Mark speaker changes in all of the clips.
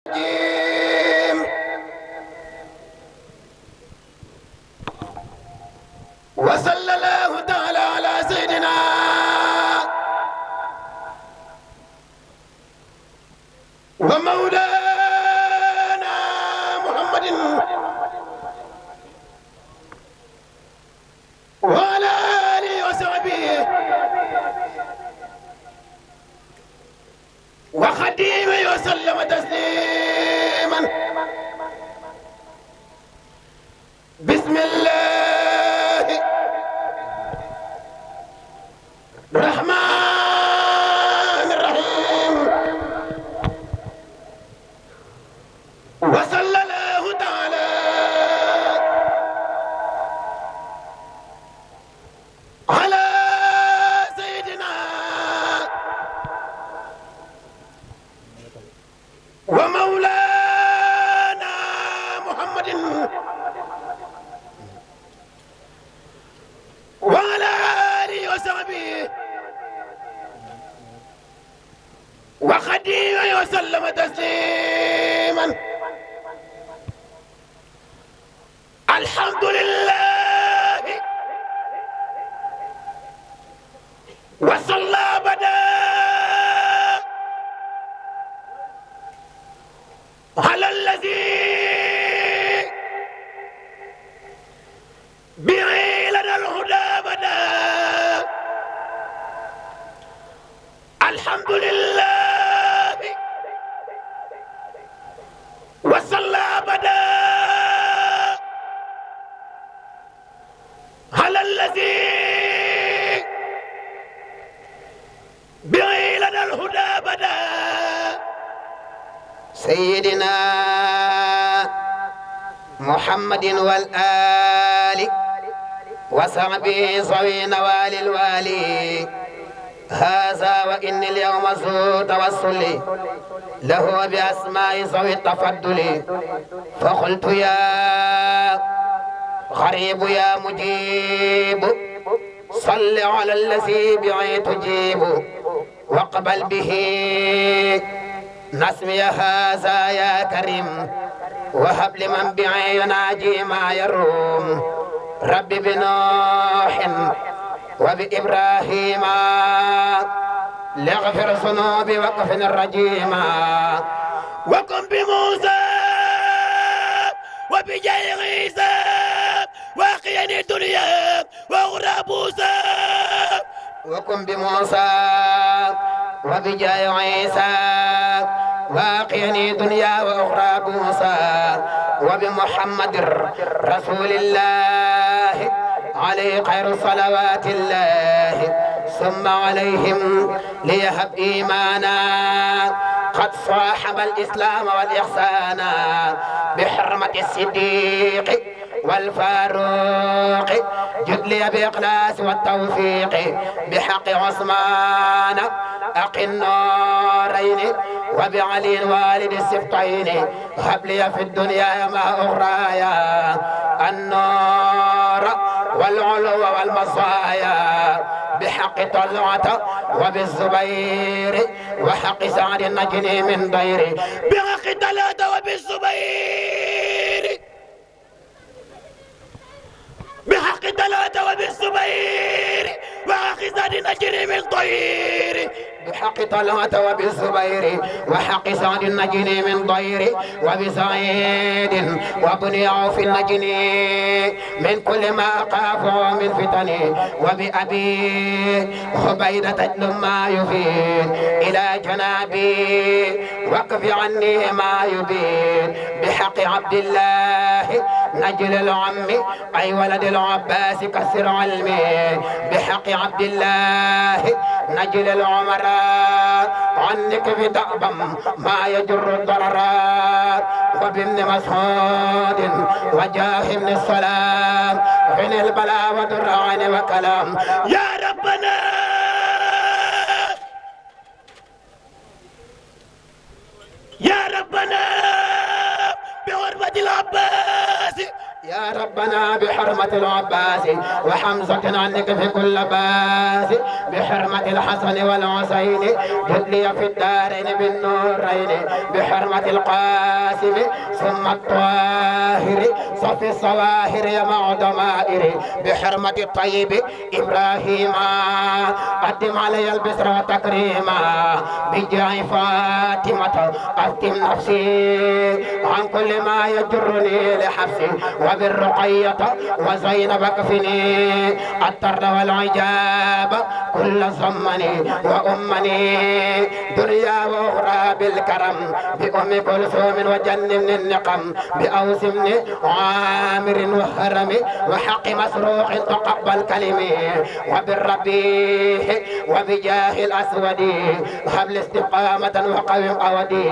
Speaker 1: الرجيم وصلى الله تعالى على سيدنا ومولانا محمد وعلى آله وصحبه وخديمه وسلم تسليما. بسم الله الرحمن الرحيم. وصلى الله تعالى على سيدنا ومولانا محمد وعلى آله وصحبه وخديمه وسلم تسليما. الحمد لله وصلى بدا على الذي به لنا الهدى بدا. الحمد لله وصلى بدا على الذي به لنا الهدى بدا. سيدنا محمد والآل وصحبه ذوي نوال الوالي. هذا وإن اليوم ذو توسل له بأسماء ذوي التفضل. فقلت يا غريب يا مجيب صل على الذي به تجيب واقبل به نسمي هذا يا كريم. وهب لمن بعي يناجي ما يروم. رب بنوح وبإبراهيم ليغفر ذنوبي وكفن الرجيم. وكن بموسى وبجاي عيسى واقيني الدنيا واغرى بوسى. وكن بموسى وبجاي عيسى واقيني دنيا واخرى بوسى. وبمحمد رسول الله عليه خير صلوات الله ثم عليهم ليهب إيمانا قد صاحب الإسلام والإحسان. بحرمة الصديق والفاروق جد لي بإخلاص والتوفيق. بحق عثمان أقي النارين وبعلي والد السبطين. هب لي في الدنيا ما أخرايا النار والعلو والمصايا. بحق طلعة وبالزبير وحق سعد النجني من ضير. بحق طلعة وبالزبير بحق طلعة وبالزبير وحق سعد النجني من ضير. بحق طلعة وبالزبير وحق سعد النجني من ضير. وبسعيد وابن عوف النجني من كل ما أخافه من فتن. وبأبي خبيدة تتلو ما يفيد إلى جنابي وقف عني ما يبين. بحق عبد الله نجل العم أي ولد العباس كسر علمي. بحق عبد الله نجل العمراء عنك في دأبم ما يجر الضررات. وبابن مسعود وجاه بن السلام غن البلاء ودر عين وكلام. يا ربنا يا ربنا بغربة العباس يا ربنا بحرمة العباس وحمزة عنك في كل باس بحرمة الحسن والحسين جدلي في الدارين بالنورين بحرمة القاسم ثم الطاهر صف الصواهر يا معدمائر بحرمة الطيب إبراهيم قدم علي البسر وتكريما بجاه فاطمة أفتم نفسي عن كل ما يجرني لحبسي وبالرقية وزينب اكفني الطرد والعجاب كل زمني وأمني دنيا وأخرى بالكرم بأم كلثوم وجنبني النقم بأوس بن عامر وهرم وحق مسروق تقبل كلمي وبالربيح وبجاه الأسود هب استقامة وقوم أودي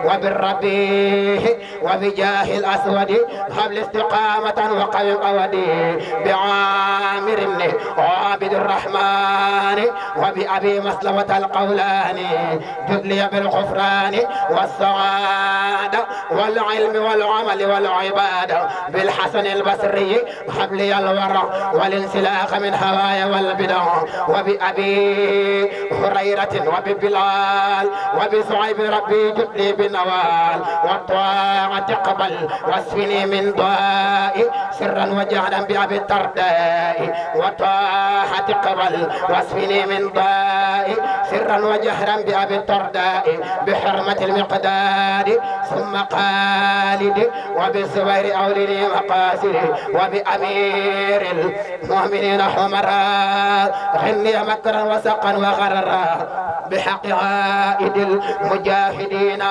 Speaker 1: وبالربيح وبجاه الأسود هب استقامة وقوم أودي بعامر بن عابد الرحمن وبأبي مسلمة القولاني جدلي بالغفران والسعادة والعلم والعمل والعبادة بالحسن البصري هب لي الورع والانسلاخ من هوايا والبدع وبأبي هريرة وببلال وبصعيب ربي جدلي بالنوال والطاعة قبل واسفني من ضائي سرا وجهلا بأبي الدرداء وطاعة قبل واسفني من ضائي سرا وجهرا بأبي الدرداء بحرمة المقداد ثم خالد وبالزبير أولي مقاصد وبأمير المؤمنين حمراء غني مكرا وسقا وغررا بحق عائد المجاهدين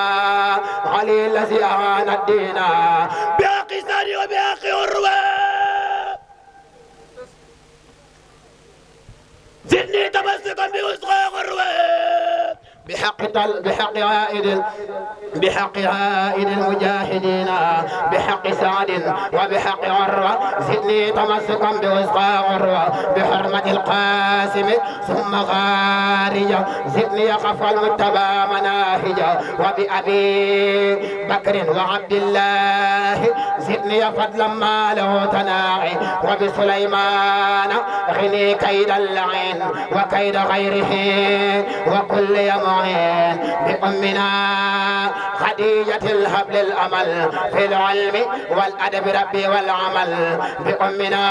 Speaker 1: علي الذي أعان الدين بحق ساري وبحق عروة زدني تمسكا بوسقى عروة بحق عائد المجاهدين بحق سعد وبحق عروة زدني تمسكا بوسقى عروة بحرمة القاسم ثم خارجة زدني خف المتبى مناهجة وبأبي بكر وعبد الله زدني فضلا ما له تناعي وبسليمان غني كيد اللعين وكيد غيره وكل يمعين بأمنا خديجة الهبل الأمل في العلم والأدب ربي والعمل بأمنا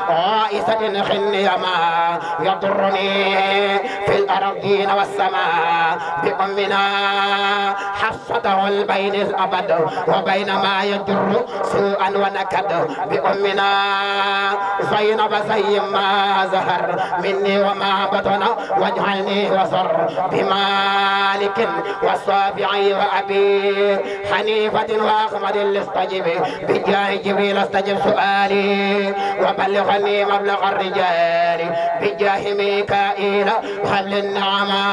Speaker 1: عائسة خني ما يضرني في الأرضين والسماء بأمنا حفظته البين الأبد وبين ما يجر سوءا ونكد بأمنا زينب زي ما زهر مني وما بطن واجعلني وصر بمالك والصافعي وأبي حنيفة وأحمد الاستجب بجاه جبريل استجب سؤالي وبلغني مبلغ الرجال بجاه ميكائيل هل النعمة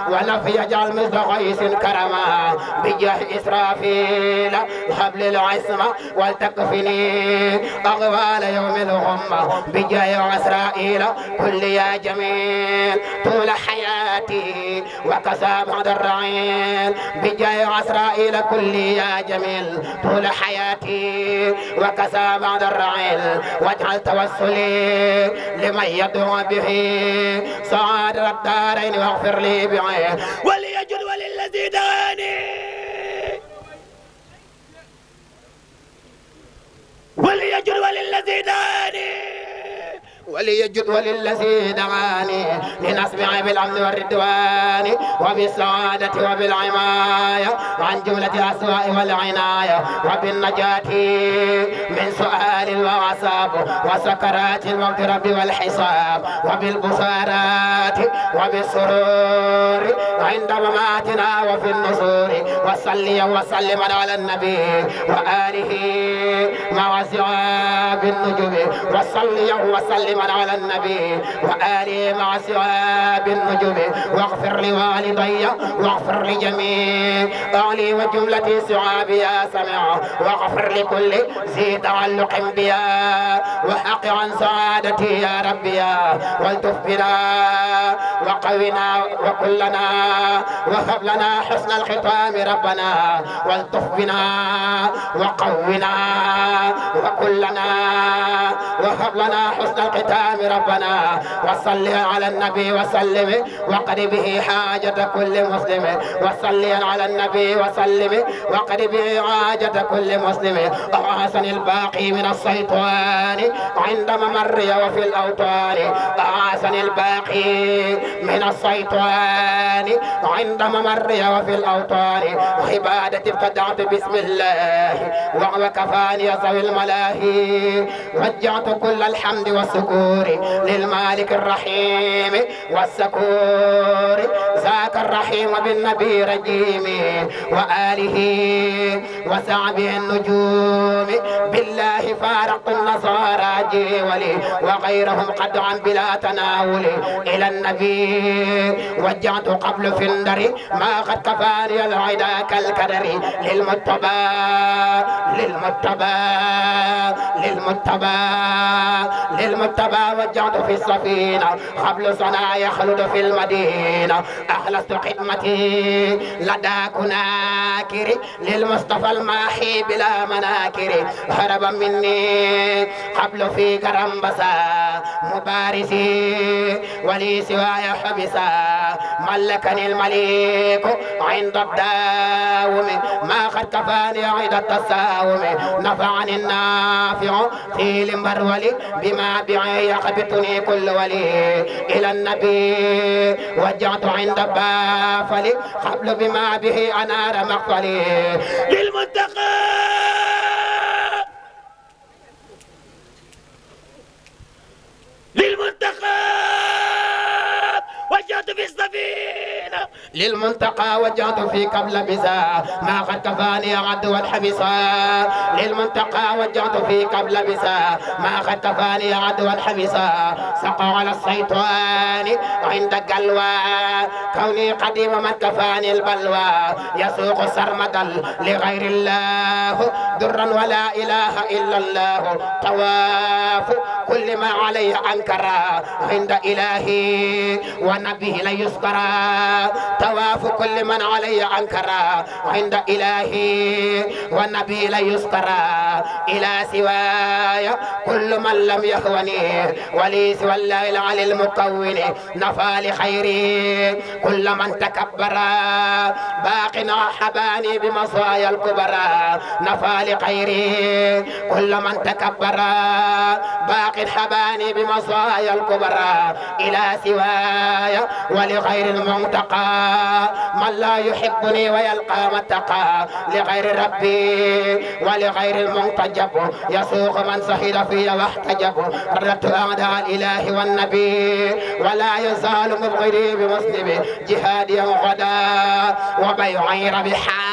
Speaker 1: ونفي يجعل مثل غيث كرما بجاه إسرافيل هبل العصمة ولتكفني أغوال يوم الغمة بجاه عسرائيل كل يا جميل طول حياتي وكسى بعد الرعيل بجاه عسرائيل كل يا جميل طول حياتي وكسى بعد الرعيل واجعل توسلي لمن يدعو به سعادة الدارين واغفر لي بعيه وليجد وللذي دعاني وليجد وللذي دعاني وليجد وللذي دعاني لنسمع بالأمن والردوان وبالسعادة وبالعماية عن جملة الأسواء والعناية وبالنجاة من سؤال وعصاب وسكرات الموت رب والحساب وبالبصارات وبالسرور عند مماتنا وفي النصور وصلي وسلم على النبي وآله مع أصحاب النجوم وصلي وسلم على النبي وآله مع سواب النجوم واغفر لوالدي واغفر لجميع أهلي وجملة سعابي يا سمع واغفر لكل ذي تعلق بيا وحق عن سعادتي يا ربي يا والتف بنا وقونا وكلنا وهب لنا حسن الختام ربنا والتف بنا وقونا وكلنا وهب لنا حسن الختام ربنا وصل على النبي وسلم وقد به حاجة كل مسلم وصل على النبي وسلم وقد به حاجة كل مسلم أحسن الباقي من الشيطان عند ممري وفي الأوطان أحسن الباقي من الشيطان عند ممري وفي الأوطان عبادتي ابتدعت بسم الله وهو كفاني ذوي الملاهي وجعت كل الحمد والشكور للمالك الرحيم والسكور ذاك الرحيم بالنبي رجيم وآله وصحبه النجوم بالله فارقت النصارى جيولي وغيرهم قدعا بلا تناول إلى النبي وجعت قبل فندري ما قد كفاني العدا كالكدر للمتبى وجعت في السفينة قبل سنة يخلد في المدينة أخلصت خدمتي لدى كناكر للمصطفى الماحي بلا مناكر هربا مني قبل في كرمبسا مبارسي ولي سواي حبسا ملكني المليك عند الداوم ما قد كفاني عند التساوم نفعني النافع في المرولي بما بعي يقبتني كل ولي إلى النبي وجعت عند بافلي قبل بما به أنار مقفلي للمنتقى وجعت في السفينة للمنتقى وجعت في قبل بسا ما قد كفاني عدو الحبسا للمنتقى وجعت في قبل بسا ما قد كفاني عدو الحبسا سقى على الشيطان عند قلوى كوني قديم من كفاني البلوى يسوق سرمدا لغير الله درا ولا إله إلا الله طواف كل ما عليه أنكرا عند إلهي ونبيه لا يذكرا طواف كل من عليه أنكرا عند إلهي والنبي لا يذكرا إلى سواي كل من لم يهوني ولي سوى الله العلي المكون نفى لخيري كل من تكبرا باقنا حباني بمصايا الكبرى نفى لخيري كل من تكبرا باق حباني بمصايا الكبرى إلى سواي ولغير المنتقى من لا يحبني ويلقى متقى لغير ربي ولغير المنتجب يسوق من سهل في واحتجب ردت أعداء الإله والنبي ولا يزال مبغضي بمسلم جهادي غدا وبيعي ربحا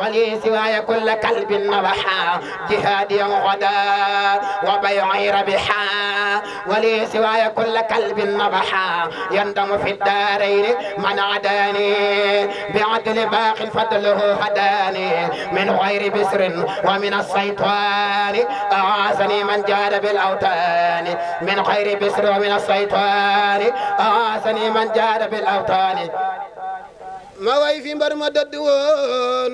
Speaker 1: ولي سواي كل كلب نبحا جهادي غدا وبيعي ربحا ولي سواي كل كلب نبحا يندم في الدارين من عداني بعدل باق فضله هداني من غير بسر ومن الشيطان أعاذني من جاد بالأوتان من غير بسر ومن الشيطان أعاذني من جاد بالأوتان ما way fi mbar ma dëdd woon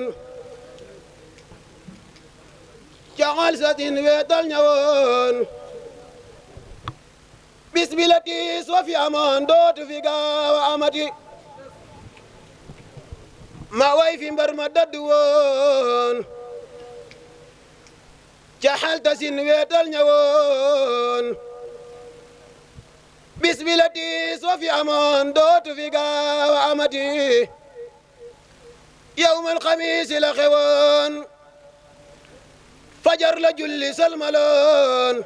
Speaker 1: caxal satin weetal ñawoon bis bi la tiis wa fi amoon dootu fi gaaw a amati ma way fi mbar ma dëdd woon caxal satin weetal ñawoon bis bi la tiis wa fi amoon dootu fi gaaw a amati يوم الخميس لخوان فجر لجل سلملون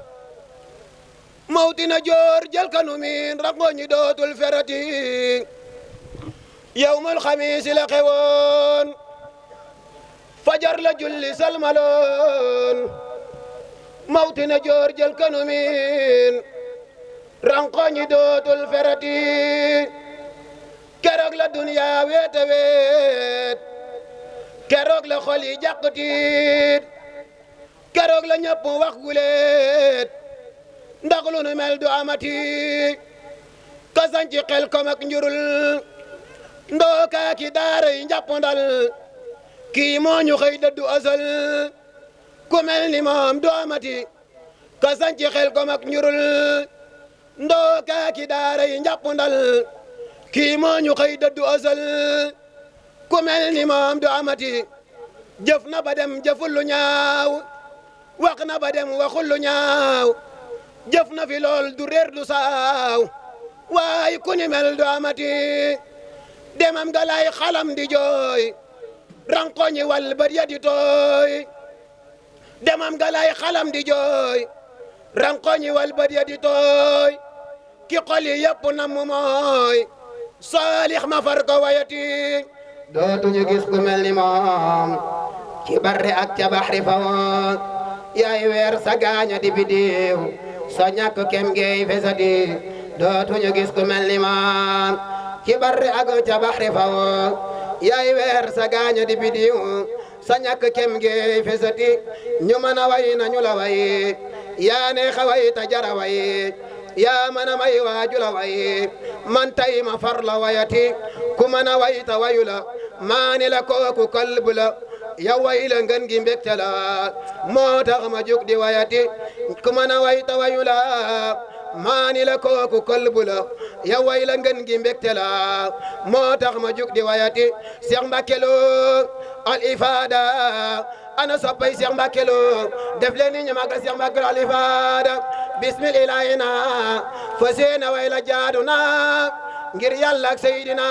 Speaker 1: موتنا جورج الكنومين رقوني دوت الفرتي يوم الخميس لخوان فجر لجل سلملون موتنا جورج الكنومين rankoñi dootul ferati keroog la dunya weet a weet keroog la xol yi jàqtiit keroog la ñëpp wax guleet ndax lu nu mel du amati kasan ci xel kom ak njurul ndookaa ki daara yi njàppandal kii moo ñu xëy dëddu asal ku mel ni moom du amati kasan ci xel kom ak njurul ndookaa ki daara yi njàppandal kii moo ñu xëy dëddu asal ku mel ni moom du amati jëf na ba dem jëful lu ñaaw wax na ba dem waxul lu ñaaw jëf na fi lool du réer du saaw waaye ku ni mel du amati demam ga lay xalam di jooy rankoñi wal bët ya di tooy demam ga lay xalam di jooy rankoñi wal bët ya di tooy ki xol yi yëpp nam mu mooy saalix ma far ko wayati dootuñu gis ku mel ni moom ci barre ak ca baxri fa woon yaay weer sa gaaña di bidiw sa ñàkk kem geey fesadi dootuñu gis ku mel ni moom ci barre ak ca baxri fa woon yaay weer sa gaaña di bidiw sa ñàkk kem geey fesadi ñu mën a way nañu la way yaa neexa way ta jara way yaa mën a may waaju la way man tay ma far la wayati ku mën a way ta wayu la maani la kooku kalbu la yow way la ngën gi mbégte la moo tax ma jug di wayati ku mën a way ta wayu la maani la kooku kalbu la yow way la ngën gi mbégte la moo tax ma jug di wayati Cheikh Mbacké Lo al ifada ana soppay Cheikh Mbacké Lo def leen ni ñu magal Cheikh Mbacké Lo al ifada bismillahi na fa seena way la jaadu na ngir yàlla ak Seydina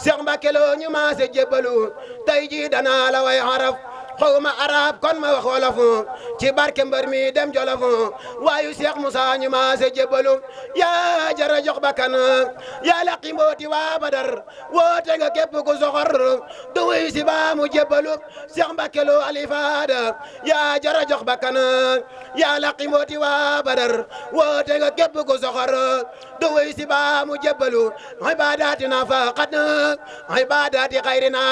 Speaker 1: Cheikh Mbacké Lo ñu maase jébbalu tey jii danaa la way araf xawma arab kon ma wax wolof ci barke mbër mi dem jolof waayu Cheikh Moussa ñu maase jébbalu yaa jara jox bakkan yaa laqi mbooti waa Badar woote nga képp ku soxor du wuy si baa mu jébbalu Cheikh Mbacké Lo alifada yaa jara jox bakkan yaa laqi mbooti waa Badar woote nga képp ku soxor du wuy si baa mu jébbalu ibadatina faqat ibadati xayrina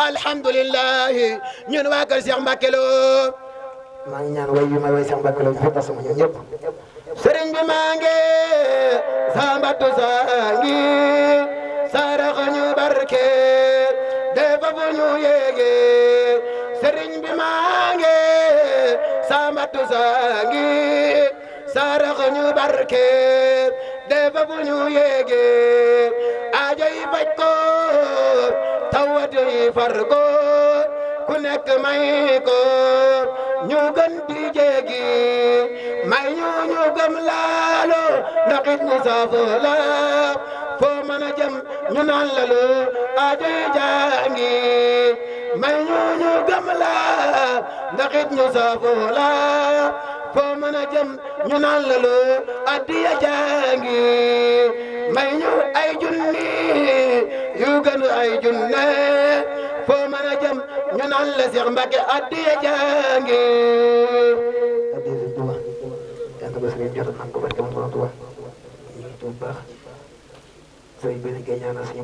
Speaker 1: alhamdulillahi ñun waa kër Cheikh Mbacké Lo maa ngi ñaan way yu may way Cheikh Mbacké Lo fi tasuma ñun ñëpp sëriñ bi maa ngi sambatu sangi saraxa ñu barke defa fu ñu yéege sëriñ bi maa ngi sambatu sangi saraxa ñu barke defa fu ñu yéege aajo yi faj ko tawat yi far ko ku nekk may ko ñu gën di jéegi may ñu gëm laalo ndax it ñu saafo la foo mën a jëm ñu naan la lu aajo jaangi may ñu gëm la ndax it ñu saafo la foo mën a jëm ñu naan la lu addiya jaangi may ñu ay junni yu gën ay junne foo mën a jëm ñu naan la Cheikh Mbacké addiya jaangi addiya Sëñ Tuuba yàlla ba sëriñ jot nan ko barke moom Tuuba ñu ngi tuub baax sëriñ bi ne koy ñaanal suñu